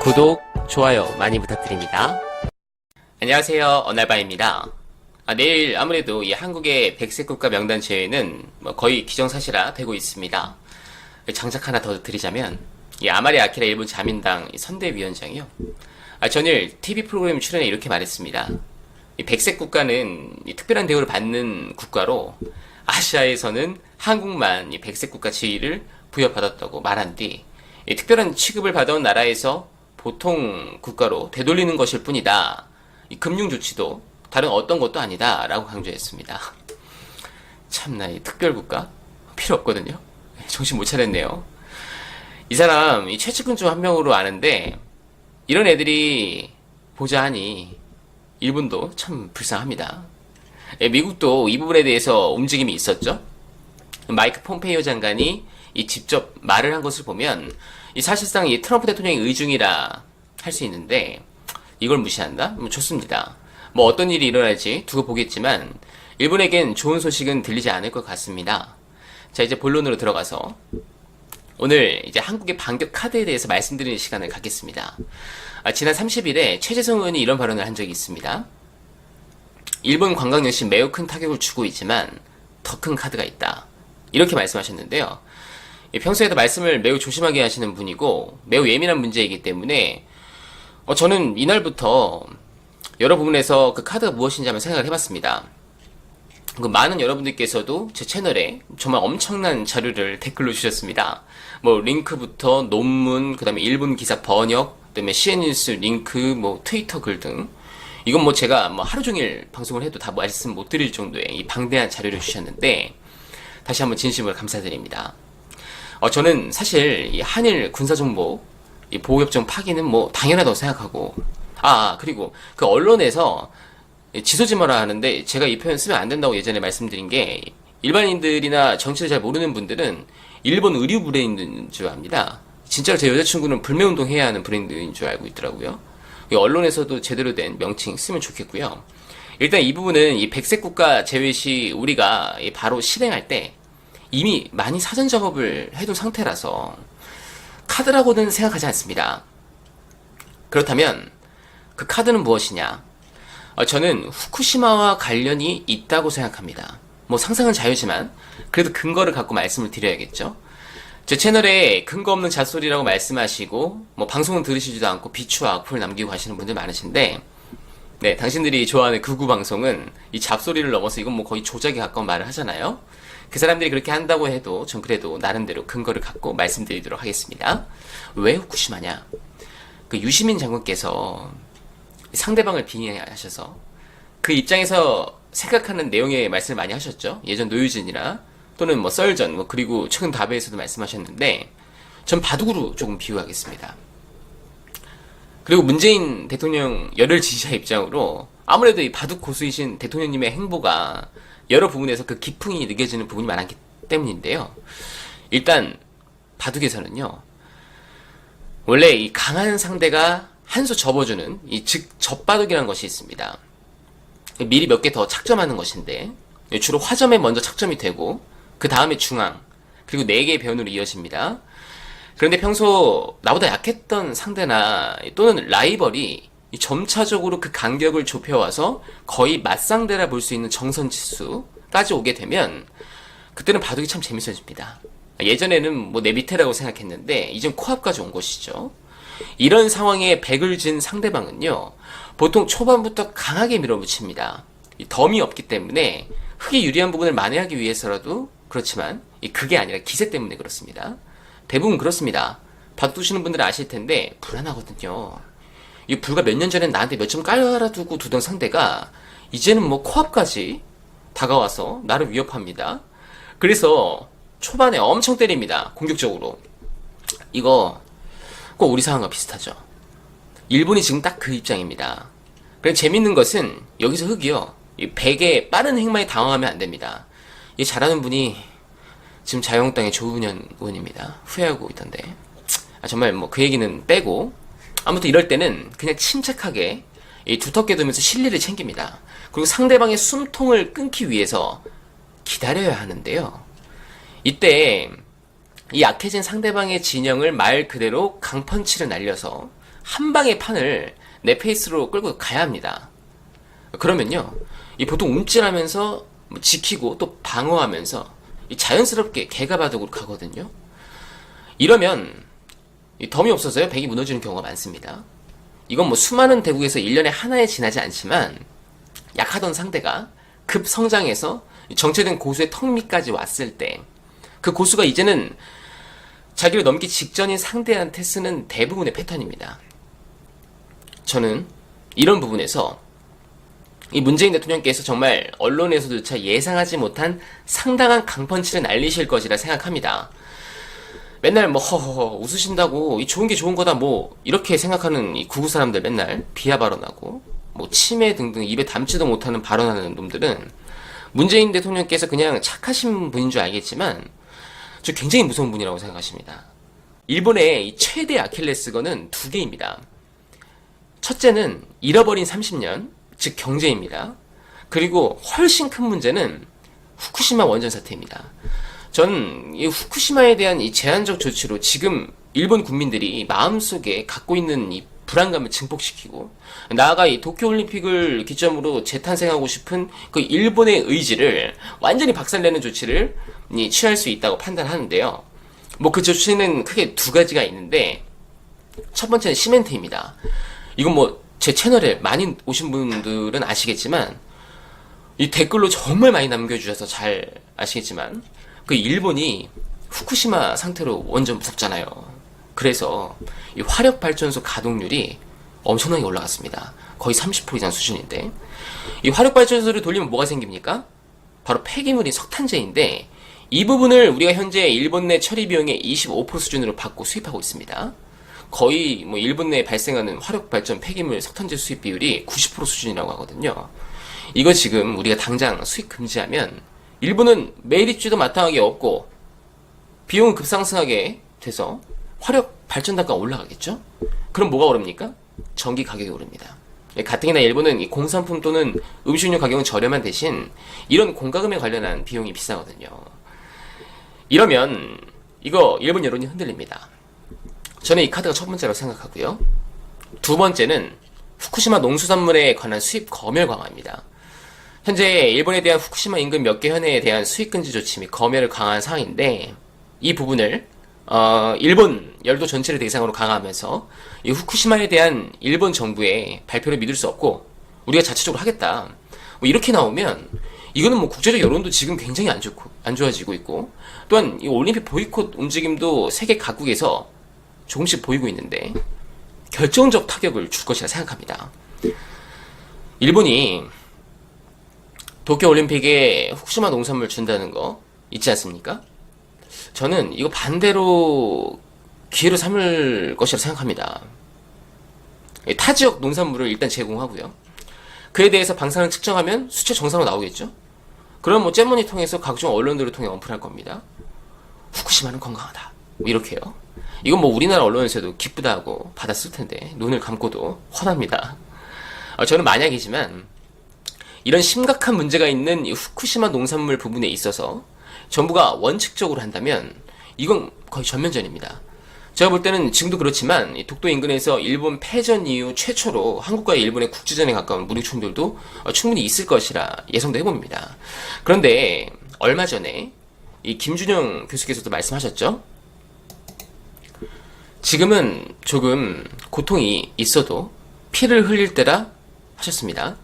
구독, 좋아요 많이 부탁드립니다. 안녕하세요, 언알바입니다. 내일 아무래도 이 한국의 백색 국가 명단 제외는 거의 기정사실화 되고 있습니다. 장작 하나 더 드리자면, 이 아마리 아키라 일본 자민당 선대위원장이요. 전일 TV 프로그램 출연에 이렇게 말했습니다. 이 백색 국가는 이 특별한 대우를 받는 국가로 아시아에서는 한국만 이 백색 국가 지위를 부여받았다고 말한 뒤, 이 특별한 취급을 받아온 나라에서 보통 국가로 되돌리는 것일 뿐이다. 이 금융 조치도 다른 어떤 것도 아니다. 라고 강조했습니다. 참나, 이 특별 국가? 필요 없거든요. 정신 못 차렸네요. 이 사람, 이 최측근 중 한 명으로 아는데, 이런 애들이 보자 하니, 일본도 참 불쌍합니다. 미국도 이 부분에 대해서 움직임이 있었죠. 마이크 폼페이오 장관이 이 직접 말을 한 것을 보면, 이 사실상 이 트럼프 대통령의 의중이라 할 수 있는데, 이걸 무시한다? 좋습니다. 어떤 일이 일어날지 두고 보겠지만, 일본에겐 좋은 소식은 들리지 않을 것 같습니다. 자, 이제 본론으로 들어가서, 오늘 이제 한국의 반격 카드에 대해서 말씀드리는 시간을 갖겠습니다. 지난 30일에 최재성 의원이 이런 발언을 한 적이 있습니다. 일본 관광 역시 매우 큰 타격을 주고 있지만, 더 큰 카드가 있다. 이렇게 말씀하셨는데요. 평소에도 말씀을 매우 조심하게 하시는 분이고 매우 예민한 문제이기 때문에 저는 이날부터 여러 부분에서 그 카드가 무엇인지 한번 생각을 해봤습니다. 많은 여러분들께서도 제 채널에 정말 엄청난 자료를 댓글로 주셨습니다. 링크부터 논문, 그 다음에 일본 기사 번역, 그 다음에 CN뉴스 링크, 트위터 글 등, 이건 제가 하루 종일 방송을 해도 다 말씀 못 드릴 정도의 이 방대한 자료를 주셨는데, 다시 한번 진심으로 감사드립니다. 저는 사실 이 한일 군사정보 이 보호협정 파기는 당연하다고 생각하고, 그리고 그 언론에서 지소지마라 하는데, 제가 이 표현 쓰면 안 된다고 예전에 말씀드린 게, 일반인들이나 정치를 잘 모르는 분들은 일본 의류 브랜드인 줄 압니다. 진짜로 제 여자친구는 불매운동 해야 하는 브랜드인 줄 알고 있더라고요. 언론에서도 제대로 된 명칭 쓰면 좋겠고요. 일단 이 부분은 이 백색 국가 제외 시 우리가 바로 실행할 때 이미 많이 사전 작업을 해둔 상태라서 카드라고는 생각하지 않습니다. 그렇다면 그 카드는 무엇이냐? 저는 후쿠시마와 관련이 있다고 생각합니다. 상상은 자유지만 그래도 근거를 갖고 말씀을 드려야겠죠. 제 채널에 근거 없는 잣소리라고 말씀하시고 방송은 들으시지도 않고 비추와 악플 남기고 가시는 분들 많으신데, 네, 당신들이 좋아하는 극우 방송은 이 잡소리를 넘어서 이건 거의 조작에 가까운 말을 하잖아요. 그 사람들이 그렇게 한다고 해도 전 그래도 나름대로 근거를 갖고 말씀드리도록 하겠습니다. 왜 후쿠시마냐? 그 유시민 장군께서 상대방을 빙의하셔서 그 입장에서 생각하는 내용의 말씀을 많이 하셨죠. 예전 노유진이나 또는 썰전, 그리고 최근 다베에서도 말씀하셨는데, 전 바둑으로 조금 비유하겠습니다. 그리고 문재인 대통령 열혈 지지자 입장으로 아무래도 이 바둑 고수이신 대통령님의 행보가 여러 부분에서 그 기풍이 느껴지는 부분이 많았기 때문인데요. 일단 바둑에서는요, 원래 이 강한 상대가 한 수 접어주는 즉 접바둑이라는 것이 있습니다. 미리 몇 개 더 착점하는 것인데, 주로 화점에 먼저 착점이 되고 그 다음에 중앙, 그리고 4개의 변으로 이어집니다. 그런데 평소 나보다 약했던 상대나 또는 라이벌이 점차적으로 그 간격을 좁혀와서 거의 맞상대라 볼 수 있는 정선지수까지 오게 되면 그때는 바둑이 참 재밌어집니다. 예전에는 내 밑에라고 생각했는데 이젠 코앞까지 온 것이죠. 이런 상황에 백을 진 상대방은요, 보통 초반부터 강하게 밀어붙입니다. 덤이 없기 때문에 흙이 유리한 부분을 만회하기 위해서라도 그렇지만 그게 아니라 기세 때문에 그렇습니다. 대부분 그렇습니다. 바둑 두시는 분들은 아실 텐데 불안하거든요. 이 불과 몇 년 전엔 나한테 몇 점 깔아두고 두던 상대가 이제는 코앞까지 다가와서 나를 위협합니다. 그래서 초반에 엄청 때립니다. 공격적으로. 이거 꼭 우리 상황과 비슷하죠. 일본이 지금 딱 그 입장입니다. 그럼 재밌는 것은 여기서 흑이요, 이 백의 빠른 행마에 당황하면 안 됩니다. 이 잘하는 분이 지금 자유한국당의 조은현 의원입니다. 후회하고 있던데. 정말 그 얘기는 빼고, 아무튼 이럴 때는 그냥 침착하게 두텁게 두면서 실리를 챙깁니다. 그리고 상대방의 숨통을 끊기 위해서 기다려야 하는데요. 이때 이 약해진 상대방의 진영을 말 그대로 강펀치를 날려서 한 방의 판을 내 페이스로 끌고 가야 합니다. 그러면요, 이 보통 움찔하면서 뭐 지키고 또 방어하면서 이 자연스럽게 개가 바둑으로 가거든요. 이러면 이 덤이 없어서요, 백이 무너지는 경우가 많습니다. 이건 뭐 수많은 대국에서 1년에 하나에 지나지 않지만 약하던 상대가 급 성장해서 정체된 고수의 턱 밑까지 왔을 때 그 고수가 이제는 자기를 넘기 직전인 상대한테 쓰는 대부분의 패턴입니다. 저는 이런 부분에서 이 문재인 대통령께서 정말 언론에서조차 예상하지 못한 상당한 강펀치를 날리실 것이라 생각합니다. 맨날 뭐 허허허 웃으신다고 이 좋은 게 좋은 거다 뭐 이렇게 생각하는 이 구구 사람들, 맨날 비하 발언하고 뭐 치매 등등 입에 담지도 못하는 발언하는 놈들은 문재인 대통령께서 그냥 착하신 분인 줄 알겠지만 저 굉장히 무서운 분이라고 생각하십니다. 일본의 이 최대 아킬레스건은 두 개입니다. 첫째는 잃어버린 30년, 즉 경제입니다. 그리고 훨씬 큰 문제는 후쿠시마 원전 사태입니다. 전 이 후쿠시마에 대한 이 제한적 조치로 지금 일본 국민들이 마음속에 갖고 있는 이 불안감을 증폭시키고, 나아가 이 도쿄올림픽을 기점으로 재탄생하고 싶은 그 일본의 의지를 완전히 박살내는 조치를 취할 수 있다고 판단하는데요. 뭐 그 조치는 크게 두 가지가 있는데, 첫 번째는 시멘트입니다. 이건 뭐 제 채널에 많이 오신 분들은 아시겠지만, 이 댓글로 정말 많이 남겨주셔서 잘 아시겠지만, 그 일본이 후쿠시마 상태로 완전 무섭잖아요. 그래서 이 화력발전소 가동률이 엄청나게 올라갔습니다. 거의 30% 이상 수준인데, 이 화력발전소를 돌리면 뭐가 생깁니까? 바로 폐기물인 석탄재인데, 이 부분을 우리가 현재 일본 내 처리 비용의 25% 수준으로 받고 수입하고 있습니다. 거의 뭐 일본 내에 발생하는 화력발전 폐기물 석탄재 수입 비율이 90% 수준이라고 하거든요. 이거 지금 우리가 당장 수입 금지하면 일본은 매일 입지도 마땅하게 없고 비용은 급상승하게 돼서 화력 발전 단가가 올라가겠죠? 그럼 뭐가 오릅니까? 전기 가격이 오릅니다. 가뜩이나 일본은 이 공산품 또는 음식료 가격은 저렴한 대신 이런 공과금에 관련한 비용이 비싸거든요. 이러면 이거 일본 여론이 흔들립니다. 저는 이 카드가 첫 번째라고 생각하고요. 두 번째는 후쿠시마 농수산물에 관한 수입 검열 강화입니다. 현재 일본에 대한 후쿠시마 인근 몇 개 현해에 대한 수입 금지 조치 및 검열을 강화한 상황인데, 이 부분을 일본 열도 전체를 대상으로 강화하면서 이 후쿠시마에 대한 일본 정부의 발표를 믿을 수 없고 우리가 자체적으로 하겠다, 뭐 이렇게 나오면 이거는 뭐 국제적 여론도 지금 굉장히 안 좋아지고 있고, 또한 이 올림픽 보이콧 움직임도 세계 각국에서 조금씩 보이고 있는데 결정적 타격을 줄 것이라 생각합니다. 일본이 도쿄올림픽에 후쿠시마 농산물 준다는 거 있지 않습니까? 저는 이거 반대로 기회로 삼을 것이라 생각합니다. 타 지역 농산물을 일단 제공하고요. 그에 대해서 방사능 측정하면 수치 정상으로 나오겠죠? 그럼 뭐 잼머니 통해서 각종 언론들을 통해 언플할 겁니다. 후쿠시마는 건강하다, 뭐 이렇게요. 이건 뭐 우리나라 언론에서도 기쁘다 하고 받았을 텐데 눈을 감고도 훤합니다. 저는 만약이지만 이런 심각한 문제가 있는 이 후쿠시마 농산물 부분에 있어서 정부가 원칙적으로 한다면 이건 거의 전면전입니다. 제가 볼 때는 지금도 그렇지만 이 독도 인근에서 일본 패전 이후 최초로 한국과 일본의 국지전에 가까운 무력 충돌도 충분히 있을 것이라 예상도 해봅니다. 그런데 얼마 전에 이 김준영 교수께서도 말씀하셨죠? 지금은 조금 고통이 있어도 피를 흘릴 때라 하셨습니다.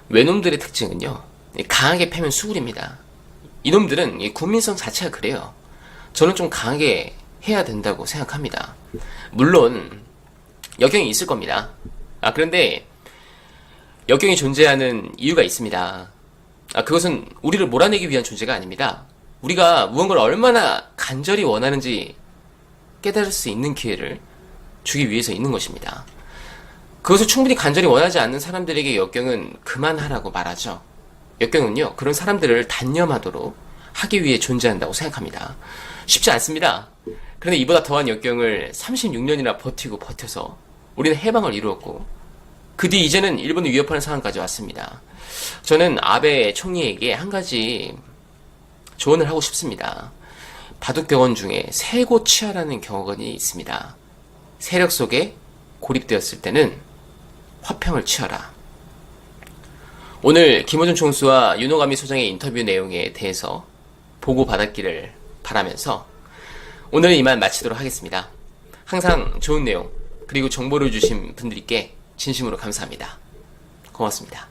외놈들의 특징은요, 강하게 패면 수굴입니다. 이놈들은 국민성 자체가 그래요. 저는 좀 강하게 해야 된다고 생각합니다. 물론 역경이 있을 겁니다. 그런데 역경이 존재하는 이유가 있습니다. 그것은 우리를 몰아내기 위한 존재가 아닙니다. 우리가 무언가를 얼마나 간절히 원하는지 깨달을 수 있는 기회를 주기 위해서 있는 것입니다. 그것을 충분히 간절히 원하지 않는 사람들에게 역경은 그만하라고 말하죠. 역경은요, 그런 사람들을 단념하도록 하기 위해 존재한다고 생각합니다. 쉽지 않습니다. 그런데 이보다 더한 역경을 36년이나 버텨서 우리는 해방을 이루었고, 그 뒤 이제는 일본을 위협하는 상황까지 왔습니다. 저는 아베 총리에게 한 가지 조언을 하고 싶습니다. 바둑 격언 중에 세고 치하라는 격언이 있습니다. 세력 속에 고립되었을 때는 화평을 취하라. 오늘 김호준 총수와 윤호감이 소장의 인터뷰 내용에 대해서 보고받았기를 바라면서 오늘은 이만 마치도록 하겠습니다. 항상 좋은 내용 그리고 정보를 주신 분들께 진심으로 감사합니다. 고맙습니다.